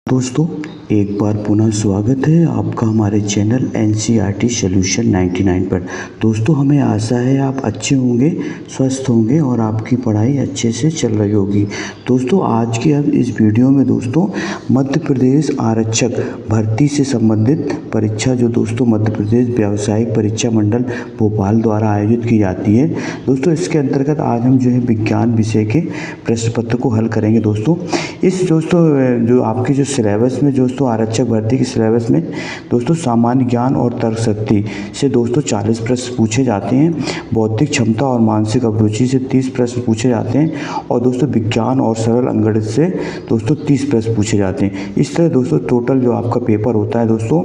दोस्तों एक बार पुनः स्वागत है आपका हमारे चैनल एनसीईआरटी सॉल्यूशन 99 पर। दोस्तों हमें आशा है आप अच्छे होंगे, स्वस्थ होंगे और आपकी पढ़ाई अच्छे से चल रही होगी। दोस्तों आज के अब इस वीडियो में दोस्तों मध्य प्रदेश आरक्षक भर्ती से संबंधित परीक्षा जो दोस्तों मध्य प्रदेश व्यावसायिक परीक्षा मंडल भोपाल द्वारा आयोजित की जाती है। दोस्तों इसके अंतर्गत आज हम जो है विज्ञान विषय के प्रश्न पत्र को हल करेंगे। दोस्तों इस जो आपके जो सिलेबस में दोस्तों आरक्षक भर्ती के सिलेबस में दोस्तों सामान्य ज्ञान और तर्क शक्ति से दोस्तों 40 प्रश्न पूछे जाते हैं। बौद्धिक क्षमता और मानसिक अभिरुचि से 30 प्रश्न पूछे जाते हैं और दोस्तों विज्ञान और सरल अंकगणित से दोस्तों 30 प्रश्न पूछे जाते हैं। इस तरह दोस्तों टोटल जो आपका पेपर होता है दोस्तों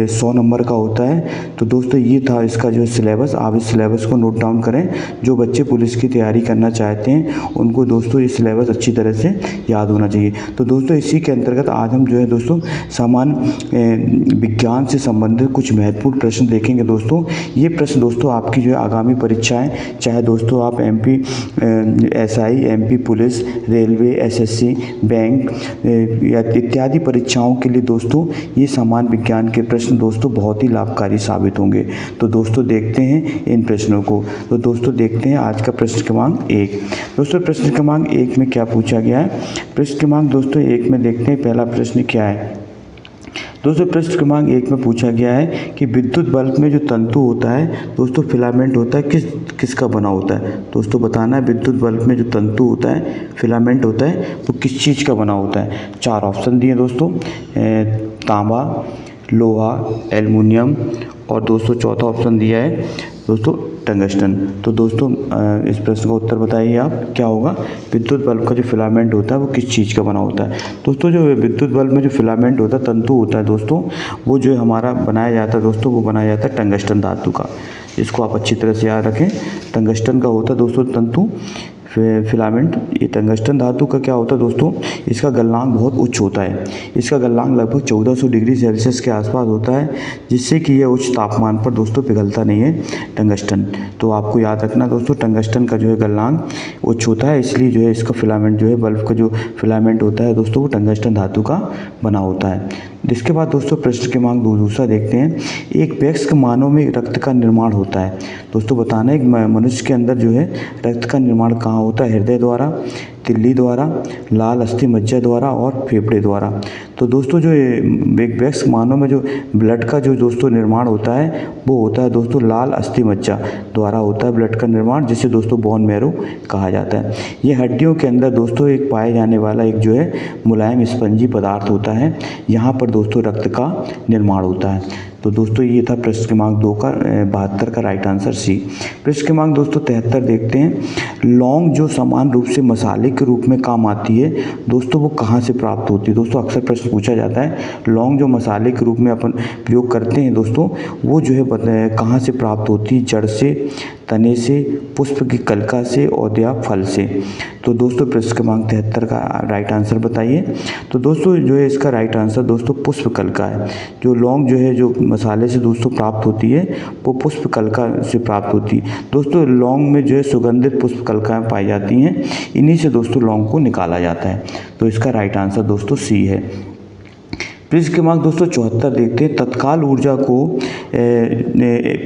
100 नंबर का होता है। तो दोस्तों ये था इसका जो सिलेबस। आप इस सिलेबस को नोट डाउन करें। जो बच्चे पुलिस की तैयारी करना चाहते हैं उनको दोस्तों ये सिलेबस अच्छी तरह से याद होना चाहिए। तो दोस्तों इसी के अंतर्गत आज हम जो है दोस्तों सामान्य विज्ञान से संबंधित कुछ महत्वपूर्ण प्रश्न देखेंगे। दोस्तों ये प्रश्न दोस्तों आपकी जो है आगामी परीक्षाएं, चाहे दोस्तों आप MP SI, MP police, railway, SSC, bank या इत्यादि परीक्षाओं के लिए दोस्तों ये सामान्य विज्ञान के प्रश्न दोस्तों बहुत ही लाभकारी साबित होंगे। तो दोस्तों देखते हैं इन प्रश्नों को। तो दोस्तों देखते हैं आज का प्रश्न क्रमांक 1। दोस्तों प्रश्न क्रमांक 1 में क्या पूछा गया है। प्रश्न क्रमांक दोस्तों 1 में देखते हैं पहला प्रश्न क्या है। दोस्तों प्रश्न क्रमांक 1 में पूछा गया है कि विद्युत बल्ब में जो तंतु होता है दोस्तों फिलामेंट होता है किसका बना होता है। दोस्तों बताना है विद्युत बल्ब में जो तंतु होता है फिलामेंट होता है वो किस चीज़ का बना होता है। 4 ऑप्शन दिए दोस्तों, तांबा, लोहा, एल्युमिनियम और दोस्तों चौथा ऑप्शन दिया है दोस्तों टंगस्टन। तो दोस्तों इस प्रश्न का उत्तर बताइए आप क्या होगा। विद्युत बल्ब का जो फिलामेंट होता है वो किस चीज़ का बना होता है। दोस्तों जो विद्युत बल्ब में जो फिलामेंट होता है तंतु होता है दोस्तों वो जो हमारा बनाया जाता है दोस्तों वो बनाया जाता है टंगस्टन धातु का। इसको आप अच्छी तरह से याद रखें। टंगस्टन का होता है दोस्तों तंतु फिलामेंट। ये टंगस्टन धातु का क्या होता है दोस्तों, इसका गलनांक बहुत उच्च होता है। इसका गलनांक लगभग 1400 डिग्री सेल्सियस के आसपास होता है, जिससे कि यह उच्च तापमान पर दोस्तों पिघलता नहीं है टंगस्टन। तो आपको याद रखना दोस्तों टंगस्टन का जो है गलनांक उच्च होता है, इसलिए जो है इसका फिलामेंट जो है बल्ब का जो फिलामेंट होता है दोस्तों वो टंगस्टन धातु का बना होता है। इसके बाद दोस्तों प्रश्न क्रमांक दूसरा देखते हैं। एक वयस्क मानव में रक्त का निर्माण होता है। दोस्तों बताना है कि मनुष्य के अंदर जो है रक्त का निर्माण कहाँ होता है। हृदय द्वारा, तिल्ली द्वारा, लाल अस्थि मज्जा द्वारा और फेफड़े द्वारा। तो दोस्तों जो एक वयस्क मानव में जो ब्लड का जो दोस्तों निर्माण होता है वो होता है दोस्तों लाल अस्थि मज्जा द्वारा होता है ब्लड का निर्माण, जिसे दोस्तों बोन मैरो कहा जाता है। ये हड्डियों के अंदर दोस्तों एक पाए जाने वाला एक जो है मुलायम स्पंजी पदार्थ होता है। यहाँ पर दोस्तों रक्त का निर्माण होता है। तो दोस्तों ये था प्रश्न क्रमांक 2 का 72 का राइट आंसर सी। प्रश्न क्रमांक दोस्तों 73 देखते हैं। लौंग जो समान रूप से मसाले के रूप में काम आती है दोस्तों वो कहाँ से प्राप्त होती है। दोस्तों अक्सर प्रश्न पूछा जाता है लौंग जो मसाले के रूप में अपन प्रयोग करते हैं दोस्तों वो जो है कहाँ से प्राप्त होती है। जड़ से, तने से, पुष्प की कलिका से और या फल से। तो दोस्तों प्रश्न क्रमांक 73 का राइट आंसर बताइए। तो दोस्तों जो है इसका राइट आंसर दोस्तों पुष्प कलिका है। जो लौंग जो है जो मसाले से दोस्तों प्राप्त होती है वो पुष्प कलिका से प्राप्त होती है। दोस्तों लौंग में जो है सुगंधित पुष्प कलिकाएँ पाई जाती हैं, इन्हीं से दोस्तों लौंग को निकाला जाता है। तो इसका राइट आंसर दोस्तों सी है। प्रश्न क्रमांक दोस्तों 74 देखते हैं। तत्काल ऊर्जा को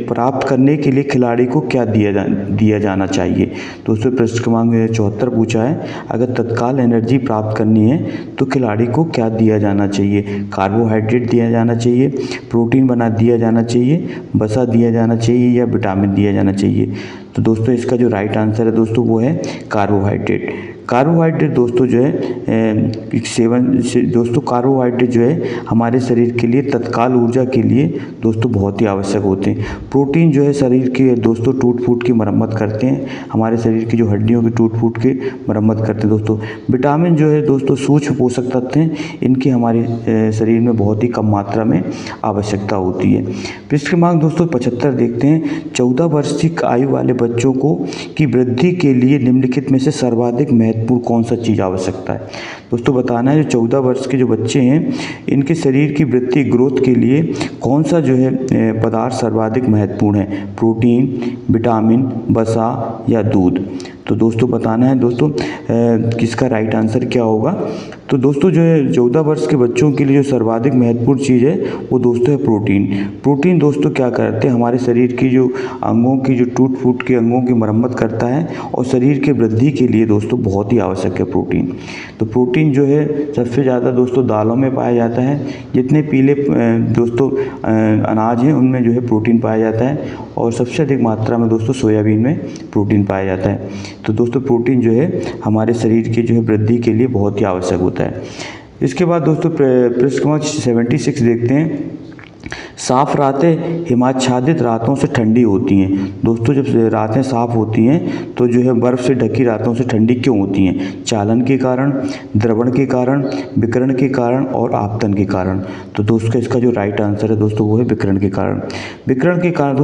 प्राप्त करने के लिए खिलाड़ी को क्या दिया जाना चाहिए। दोस्तों प्रश्न क्रमांक 74 पूछा है अगर तत्काल एनर्जी प्राप्त करनी है तो खिलाड़ी को क्या दिया जाना चाहिए। कार्बोहाइड्रेट दिया जाना चाहिए, प्रोटीन दिया जाना चाहिए, वसा दिया जाना चाहिए या विटामिन दिया जाना चाहिए। तो दोस्तों इसका जो राइट आंसर है दोस्तों वो है कार्बोहाइड्रेट। कार्बोहाइड्रेट दोस्तों जो है सेवन से दोस्तों कार्बोहाइड्रेट जो है हमारे शरीर के लिए तत्काल ऊर्जा के लिए दोस्तों बहुत ही आवश्यक होते हैं। प्रोटीन जो है शरीर के दोस्तों टूट फूट की मरम्मत करते हैं, हमारे शरीर की जो हड्डियों की टूट फूट की मरम्मत करते हैं दोस्तों। विटामिन जो है दोस्तों सूक्ष्म पोषक तत्व हैं, इनकी हमारे शरीर में बहुत ही कम मात्रा में आवश्यकता होती है। प्रश्न क्रमांक दोस्तों 75 देखते हैं। 14 वर्ष की आयु वाले बच्चों को की वृद्धि के लिए निम्नलिखित में से सर्वाधिक महत्वपूर्ण कौन सा चीज़ आवश्यकता है। दोस्तों बताना है जो 14 वर्ष के जो बच्चे हैं इनके शरीर की वृद्धि ग्रोथ के लिए कौन सा जो है पदार्थ सर्वाधिक महत्वपूर्ण है, प्रोटीन, विटामिन, वसा या दूध। तो दोस्तों बताना है दोस्तों किसका राइट आंसर क्या होगा। तो दोस्तों जो है 14 वर्ष के बच्चों के लिए जो सर्वाधिक महत्वपूर्ण चीज़ है वो दोस्तों है प्रोटीन। प्रोटीन दोस्तों क्या करते हैं, हमारे शरीर की जो अंगों की जो टूट फूट के अंगों की मरम्मत करता है और शरीर के वृद्धि के लिए दोस्तों बहुत ही आवश्यक है प्रोटीन। तो प्रोटीन जो है सबसे ज़्यादा दोस्तों दालों में पाया जाता है। जितने पीले दोस्तों अनाज हैं उनमें जो है प्रोटीन पाया जाता है और सबसे अधिक मात्रा में दोस्तों सोयाबीन में प्रोटीन पाया जाता है। तो दोस्तों प्रोटीन जो है हमारे शरीर के जो है वृद्धि के लिए बहुत ही आवश्यक होता है। इसके बाद दोस्तों प्रश्न क्रमांक 76 देखते हैं। साफ रातें हिमाच्छादित रातों से ठंडी होती हैं। दोस्तों जब रातें साफ होती हैं तो जो है बर्फ़ से ढकी रातों से ठंडी क्यों होती हैं, चालन के कारण, द्रवण के कारण, विकिरण के कारण और आपतन के कारण। तो दोस्तों इसका जो राइट आंसर है दोस्तों वो है विकिरण के कारण। विकिरण के कारण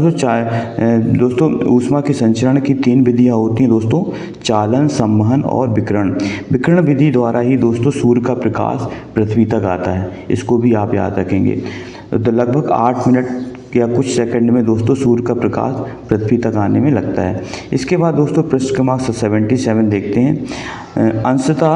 दोस्तों ऊष्मा के संचरण की 3 विधियाँ होती हैं दोस्तों, चालन, संवहन और विकिरण। विकिरण विधि द्वारा ही दोस्तों सूर्य का प्रकाश पृथ्वी तक आता है, इसको भी आप याद रखेंगे। तो लगभग 8 मिनट या कुछ सेकंड में दोस्तों सूर्य का प्रकाश पृथ्वी तक आने में लगता है। इसके बाद दोस्तों प्रश्न क्रमांक 77 देखते हैं। अंशतः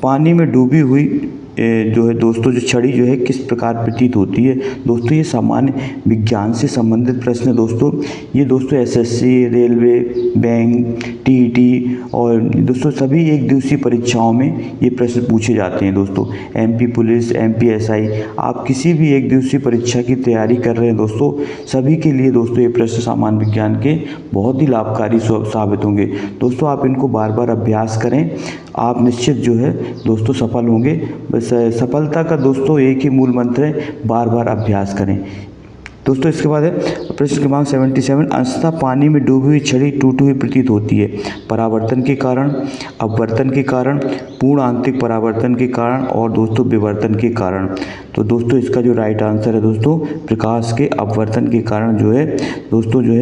पानी में डूबी हुई जो है दोस्तों जो छड़ी जो है किस प्रकार प्रतीत होती है। दोस्तों ये सामान्य विज्ञान से संबंधित प्रश्न है दोस्तों। ये दोस्तों एसएससी, रेलवे, बैंक, टीईटी और दोस्तों सभी एक दिवसीय परीक्षाओं में ये प्रश्न पूछे जाते हैं दोस्तों। एमपी पुलिस, एमपी एसआई, आप किसी भी एक दिवसीय परीक्षा की तैयारी कर रहे हैं दोस्तों, सभी के लिए दोस्तों ये प्रश्न सामान्य विज्ञान के बहुत ही लाभकारी साबित होंगे। दोस्तों आप इनको बार बार अभ्यास करें, आप निश्चित जो है दोस्तों सफल होंगे। बस सफलता का दोस्तों एक ही मूल मंत्र है, बार बार अभ्यास करें दोस्तों। इसके बाद है प्रश्न क्रमांक 77। अंशतः पानी में डूबी हुई छड़ी टूटी हुई प्रतीत होती है, परावर्तन के कारण, अपवर्तन के कारण, पूर्ण आंतरिक परावर्तन के कारण और दोस्तों विवर्तन के कारण। तो दोस्तों इसका जो राइट आंसर है दोस्तों प्रकाश के अपवर्तन के कारण जो है दोस्तों जो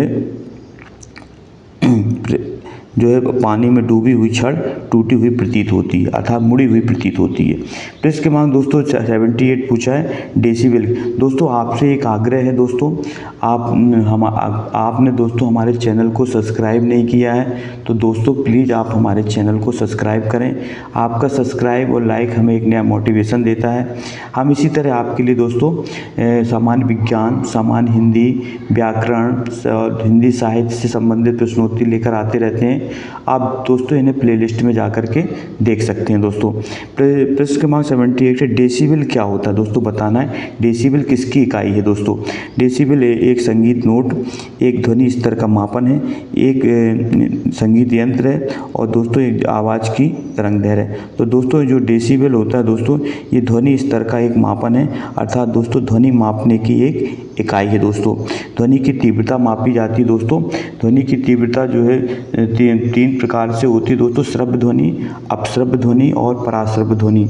है पानी में डूबी हुई छड़ टूटी हुई प्रतीत होती है अर्थात मुड़ी हुई प्रतीत होती है। प्रश्न क्रमांक दोस्तों 78 पूछा है डेसिबल। दोस्तों आपसे एक आग्रह है दोस्तों, आपने दोस्तों हमारे चैनल को सब्सक्राइब नहीं किया है तो दोस्तों प्लीज़ आप हमारे चैनल को सब्सक्राइब करें। आपका सब्सक्राइब और लाइक हमें एक नया मोटिवेशन देता है। हम इसी तरह आपके लिए दोस्तों सामान्य विज्ञान, सामान्य हिंदी, व्याकरण और हिंदी साहित्य से संबंधित प्रश्नोत्तरी लेकर आते रहते हैं। आप दोस्तों इन्हें प्लेलिस्ट में जा कर के देख सकते हैं दोस्तों। प्रश्न क्रमांक 78 है डेसिबल क्या होता है दोस्तों बताना है। डेसिबल किसकी इकाई है दोस्तों। डेसिबल एक संगीत नोट, एक ध्वनि स्तर का मापन है, एक संगीत यंत्र है और दोस्तों एक आवाज़ की तरंग दैर्घ्य है। तो दोस्तों जो डेसिबल होता है दोस्तों ये ध्वनि स्तर का एक मापन है अर्थात दोस्तों ध्वनि मापने की एक इकाई है दोस्तों। ध्वनि की तीव्रता मापी जाती है दोस्तों। ध्वनि की तीव्रता जो है तीन प्रकार से होती है दोस्तों, श्रव्य ध्वनि, अपश्रव्य ध्वनि और पराश्रव्य ध्वनि।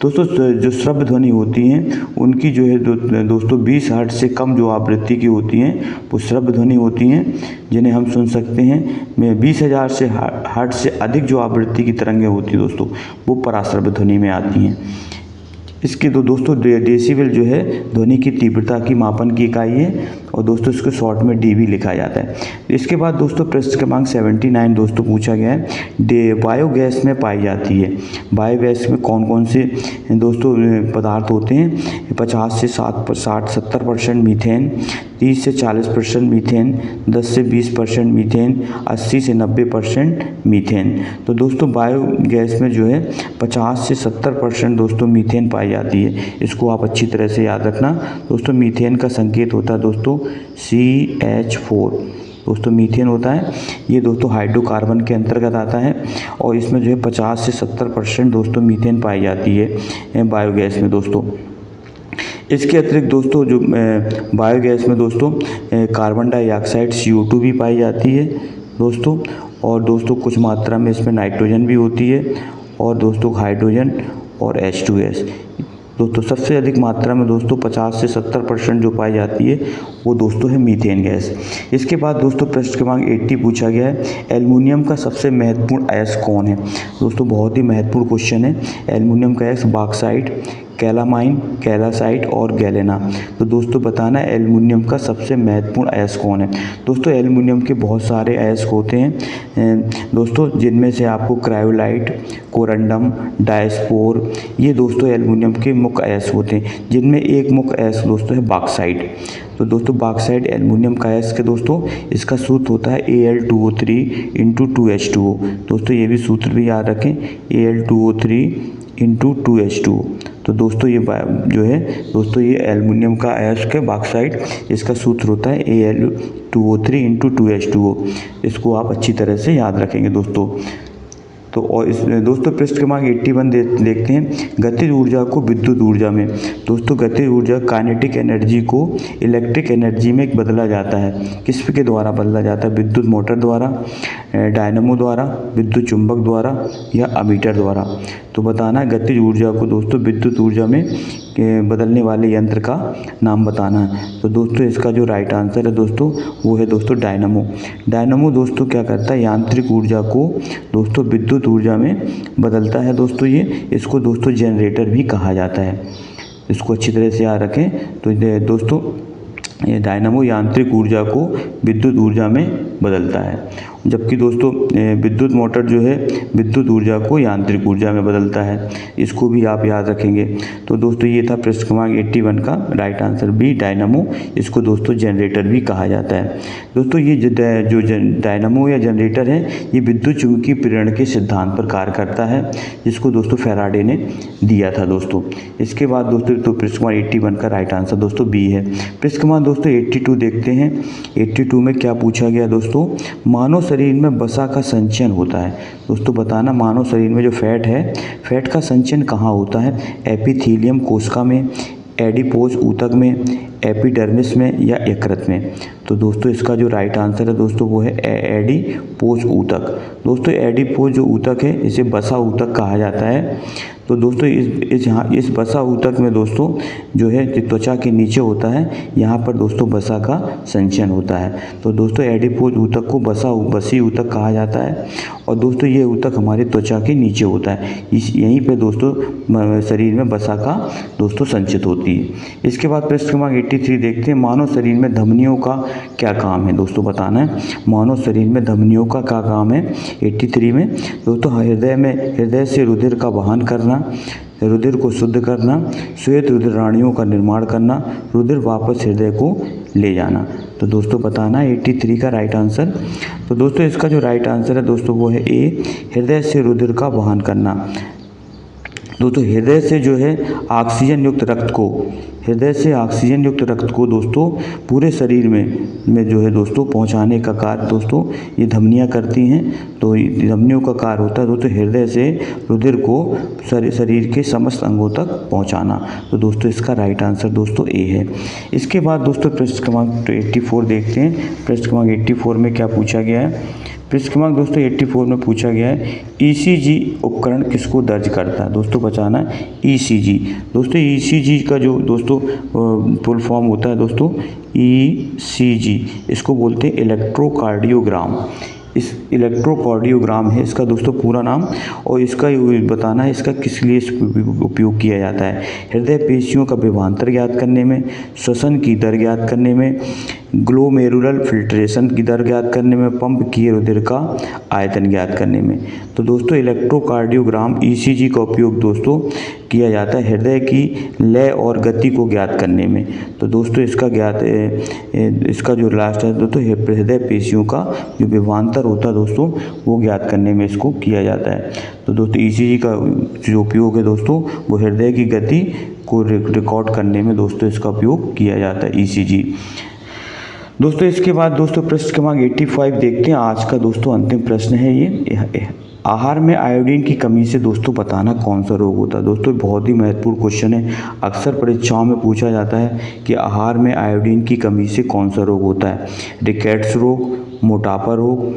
दोस्तों जो श्रव्य ध्वनि होती हैं उनकी जो है दोस्तों 20 हर्ट्ज से कम जो आवृत्ति की होती हैं वो श्रव्य ध्वनि होती हैं, जिन्हें हम सुन सकते हैं। 20,000 से हर्ट्ज से अधिक जो आवृत्ति की तरंगें होती हैं दोस्तों वो पराश्रव्य ध्वनि में आती हैं। इसके दोस्तों डेसिबल जो है ध्वनि की तीव्रता की मापन की इकाई है और दोस्तों इसको शॉर्ट में डीबी लिखा जाता है। इसके बाद दोस्तों प्रश्न क्रमांक 79 दोस्तों पूछा गया है बायोगैस में पाई जाती है। बायोगैस में कौन कौन से दोस्तों पदार्थ होते हैं। 50 से 70% मीथेन, 30 से 40% मीथेन, 10 से 20% मीथेन, 80 से 90% मीथेन। तो दोस्तों बायोगैस में जो है 50 से 70% दोस्तों मीथेन पाई जाती है। इसको आप अच्छी तरह से याद रखना दोस्तों। मीथेन का संकेत होता है दोस्तों CH4 दोस्तों मीथेन होता है। ये दोस्तों हाइड्रोकार्बन के अंतर्गत आता है और इसमें जो है 50 से 70% दोस्तों मीथेन पाई जाती है बायोगैस में दोस्तों। इसके अतिरिक्त दोस्तों जो बायोगैस में दोस्तों कार्बन डाइऑक्साइड CO2 भी पाई जाती है दोस्तों और दोस्तों कुछ मात्रा में इसमें नाइट्रोजन भी होती है और दोस्तों हाइड्रोजन और H2S। दोस्तों सबसे अधिक मात्रा में दोस्तों 50 से 70% जो पाई जाती है वो दोस्तों है मीथेन गैस। इसके बाद दोस्तों प्रश्न क्रमांक 80 पूछा गया है, एल्युमिनियम का सबसे महत्वपूर्ण अयस्क कौन है। दोस्तों बहुत ही महत्वपूर्ण क्वेश्चन है। एल्युमिनियम का अयस्क बॉक्साइट, कैलामाइन, कैलासाइट और गैलेना। तो दोस्तों बताना है एल्युमिनियम का सबसे महत्वपूर्ण अयस्क कौन है। दोस्तों एल्युमिनियम के बहुत सारे अयस्क होते हैं दोस्तों, जिनमें से आपको क्रायोलाइट, कोरंडम, डायस्पोर, ये दोस्तों एल्युमिनियम के मुख्य अयस्क होते हैं, जिनमें एक मुख्य अयस्क दोस्तों है बॉक्साइट। तो दोस्तों बॉक्साइट एल्युमिनियम का अयस्क है दोस्तों। इसका सूत्र होता है Al2O3 × 2H2O। दोस्तों ये भी सूत्र भी याद रखें, Al2O3 × 2H2O। तो दोस्तों ये जो है दोस्तों ये एल्युमिनियम का अयस्क है बॉक्साइट। इसका सूत्र होता है Al2O3 × 2H2O। इसको आप अच्छी तरह से याद रखेंगे दोस्तों। तो और इस दोस्तों पृष्ठ क्रमांक 81 देखते हैं, गतिज ऊर्जा को विद्युत ऊर्जा में। दोस्तों गतिज ऊर्जा काइनेटिक एनर्जी को इलेक्ट्रिक एनर्जी में बदला जाता है। किस के द्वारा बदला जाता है? विद्युत मोटर द्वारा, डायनामो द्वारा, विद्युत चुंबक द्वारा या अमीटर द्वारा। तो बताना है गतिज ऊर्जा को दोस्तों विद्युत ऊर्जा में बदलने वाले यंत्र का नाम बताना है। तो दोस्तों इसका जो राइट आंसर है दोस्तों वो है दोस्तों डायनामो। डायनामो दोस्तों क्या करता है? यांत्रिक ऊर्जा को दोस्तों विद्युत ऊर्जा में बदलता है दोस्तों। ये इसको दोस्तों जनरेटर भी कहा जाता है। इसको अच्छी तरह से याद रखें। तो दोस्तों ये डायनामो यांत्रिक ऊर्जा को विद्युत ऊर्जा में बदलता है, जबकि दोस्तों विद्युत मोटर जो है विद्युत ऊर्जा को यांत्रिक ऊर्जा में बदलता है। इसको भी आप याद रखेंगे। तो दोस्तों ये था प्रश्न क्रमांक 81 का राइट आंसर बी डायनामो। इसको दोस्तों जनरेटर भी कहा जाता है। दोस्तों ये जो डायनामो या जनरेटर है ये विद्युत चुंबकीय प्रेरण के सिद्धांत पर कार्य करता है, जिसको दोस्तों फैराडे ने दिया था दोस्तों। इसके बाद दोस्तों तो प्रश्न क्रमांक 81 का राइट आंसर दोस्तों बी है। प्रश्न क्रमांक दोस्तों 82 देखते हैं। 82 में क्या पूछा गया दोस्तों? मानव शरीर में वसा का संचयन होता है। दोस्तों बताना मानव शरीर में जो फैट है, फैट का संचयन कहाँ होता है? एपिथेलियम कोशिका में, एडिपोज ऊतक में, एपिडर्मिस में या यकृत में। तो दोस्तों इसका जो राइट आंसर है दोस्तों वो है एडिपोज ऊतक। दोस्तों एडिपोज जो ऊतक है इसे वसा ऊतक कहा जाता है। तो दोस्तों इस वसा ऊतक में दोस्तों जो है त्वचा के नीचे होता है, यहाँ पर दोस्तों वसा का संचयन होता है। तो दोस्तों एडिपोज ऊतक को वसी ऊतक कहा जाता है। और दोस्तों ये ऊतक हमारी त्वचा के नीचे होता है। यहीं पे दोस्तों शरीर में वसा का दोस्तों संचित होती है। इसके बाद प्रश्न क्रमांक 83 देखते हैं। मानव शरीर में धमनियों का क्या काम है? दोस्तों बताना है मानव शरीर में धमनियों का क्या काम है। 83 में दोस्तों हृदय से रुधिर का वहन करना, रुधिर को शुद्ध करना, श्वेत रुधिर रानियों का निर्माण करना, रुधिर वापस हृदय को ले जाना। तो दोस्तों बताना है 83 का राइट आंसर। तो दोस्तों इसका जो राइट आंसर है दोस्तों वो है ए, हृदय से रुधिर का वहन करना। दोस्तों हृदय से जो है ऑक्सीजन युक्त रक्त को दोस्तों पूरे शरीर में जो है दोस्तों पहुंचाने का कार्य दोस्तों ये धमनियां करती हैं। तो धमनियों का कार्य होता है दोस्तों हृदय से रुधिर को शरीर के समस्त अंगों तक पहुंचाना। तो दोस्तों इसका राइट आंसर दोस्तों ए है। इसके बाद दोस्तों प्रश्न क्रमांक 84 देखते हैं। प्रश्न क्रमांक 84 में क्या पूछा गया है? प्रश्न क्रमांक दोस्तों 84 में पूछा गया है ईसीजी उपकरण किसको दर्ज करता है? दोस्तों बचाना है ईसीजी। दोस्तों ईसीजी का जो दोस्तों फुल फॉर्म होता है दोस्तों ईसीजी, इसको बोलते हैं इलेक्ट्रोकार्डियोग्राम। इस इलेक्ट्रोकार्डियोग्राम है इसका दोस्तों पूरा नाम। और इसका बताना है इसका किस लिए उपयोग किया जाता है। हृदय पेशियों का विभवांतर ज्ञात करने में, श्वसन की दर ज्ञात करने में, ग्लोमेरुलर फिल्ट्रेशन की दर ज्ञात करने में, पंप किए रुधिर का आयतन ज्ञात करने में। तो दोस्तों इलेक्ट्रोकार्डियोग्राम ईसीजी का उपयोग दोस्तों किया जाता है हृदय की लय और गति को ज्ञात करने में। तो दोस्तों इसका जो लास्ट है दोस्तों हृदय पेशियों का जो विभवांतर होता है दोस्तों वो ज्ञात करने में इसको किया जाता है। तो दोस्तों ईसीजी का जो उपयोग है दोस्तों वो हृदय की गति को रिकॉर्ड करने में दोस्तों इसका उपयोग किया जाता है ईसीजी। दोस्तों इसके बाद दोस्तों प्रश्न क्रमांक 85 देखते हैं। आज का दोस्तों अंतिम प्रश्न है ये, आहार में आयोडीन की कमी से दोस्तों बताना कौन सा रोग होता है। दोस्तों बहुत ही महत्वपूर्ण क्वेश्चन है, अक्सर परीक्षाओं में पूछा जाता है कि आहार में आयोडीन की कमी से कौन सा रोग होता है। रिकेट्स रोग, मोटापा रोग,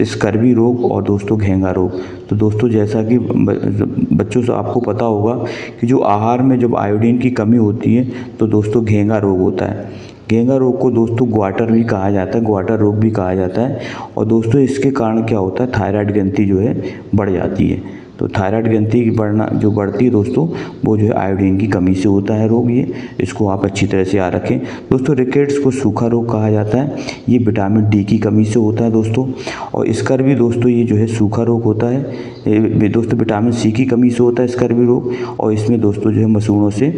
स्कर्वी रोग और दोस्तों घेंगा रोग। तो दोस्तों जैसा कि बच्चों से आपको पता होगा कि जो आहार में जब आयोडीन की कमी होती है तो दोस्तों घेंगा रोग होता है। घेंगा रोग को दोस्तों ग्वाटर भी कहा जाता है, ग्वाटर रोग भी कहा जाता है। और दोस्तों इसके कारण क्या होता है, थायराइड ग्रंथि जो है बढ़ जाती है। तो थायराइड ग्रंथि की बढ़ती है दोस्तों, वो जो है आयोडीन की कमी से होता है रोग ये। इसको आप अच्छी तरह से याद रखें। दोस्तों रिकेट्स को सूखा रोग कहा जाता है, ये विटामिन डी की कमी से होता है दोस्तों। और स्कर्वी दोस्तों ये जो है सूखा रोग होता है, दोस्तों विटामिन सी की कमी से होता है स्कर्वी रोग। और इसमें दोस्तों जो है मसूड़ों से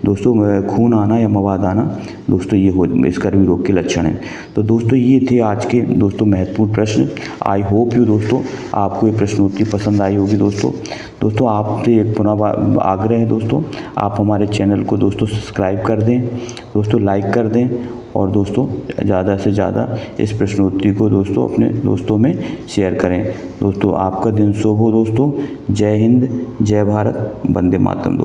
दोस्तों खून आना या मवाद आना दोस्तों ये स्कर्वी रोग के लक्षण हैं। तो दोस्तों ये थे आज के दोस्तों महत्वपूर्ण प्रश्न। आई होप यू दोस्तों आपको ये प्रश्नोत्तरी पसंद आई होगी दोस्तों आपसे एक पुनः आग्रह है दोस्तों, आप हमारे चैनल को दोस्तों सब्सक्राइब कर दें, दोस्तों लाइक कर दें और दोस्तों ज़्यादा से ज़्यादा इस प्रश्नोत्तरी को दोस्तों अपने दोस्तों में शेयर करें। दोस्तों आपका दिन शुभ हो दोस्तों। जय हिंद, जय भारत, वंदे मातरम।